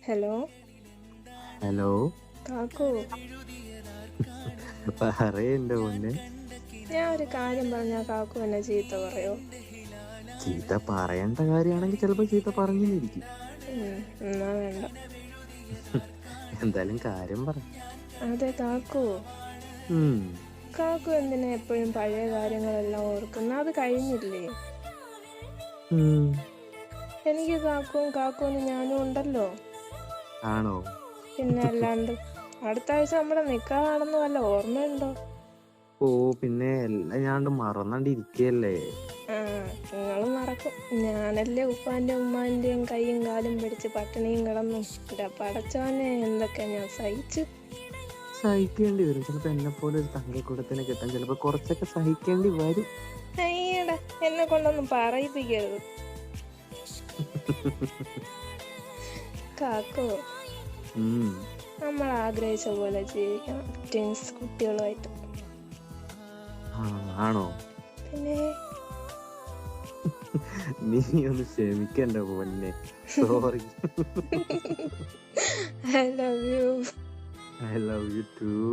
Hello. Hello. കാക്കു, പറയന്റെ പൊന്നെ. ഞാൻ ഒരു കാര്യം പറഞ്ഞാ കാക്കു എന്നെ ചീത്ത പറയോ? ചീത്ത പറയേണ്ട കാര്യമാണെങ്കിൽ ചിലപ്പോ ചീത്ത പറഞ്ഞിരിക്കും. എന്നാ വേണ്ട. എന്തായാലും കാര്യം പറ. അതെ കാക്കു, ഉം. കാക്കു എന്തിനാ എപ്പോഴും പഴയ കാര്യങ്ങളെല്ലാം ഓർക്കുന്ന? അത് കഴിഞ്ഞില്ലേ? ഉം. എനിക്ക് കാക്കുവിന് ഞാനും ഉണ്ടല്ലോ. ആണോ? പിന്നെ അല്ലാണ്ട്. അടുത്ത ആഴ്ച നമ്മുടെ നിക്കാഹാണെന്ന് വല്ല ഓർമ്മയുണ്ടോ? ഓ പിന്നെ എല്ലാം ഞാണ്ട് മറന്നണ്ടിരിക്കല്ലേ. നിങ്ങളും മറക്കും. ഞാനല്ലേ ഉപ്പാന്റെ ഉമ്മാന്റെയും കൈയും കാലും പിടിച്ച് പട്ടിണിയും കിടന്നു. എന്റെ പടച്ചോനെ, എന്തൊക്കെ ഞാൻ സഹിച്ചു. സഹിക്കേണ്ടി വരും. ചിലപ്പോ എന്നെ പോലെ ഒരു തങ്കക്കൂടത്തിനെ കിട്ടാൻ ചിലപ്പോ കുറച്ചൊക്കെ സഹിക്കേണ്ടി വരും. അയ്യടാ, എന്നെ കൊണ്ടൊന്നും പറയിപ്പിക്കരുത് കാക്കു. നമ്മൾ ആഗ്രഹിച്ച പോലെ ജീവിക്കണം, ട്വിൻസ് കുട്ടികളുമായിട്ട്. ആണോ? പിന്നെ നീ ഒന്ന് ക്ഷമിക്കണ്ട പൊന്നെ. Sorry. I love you. I love you too.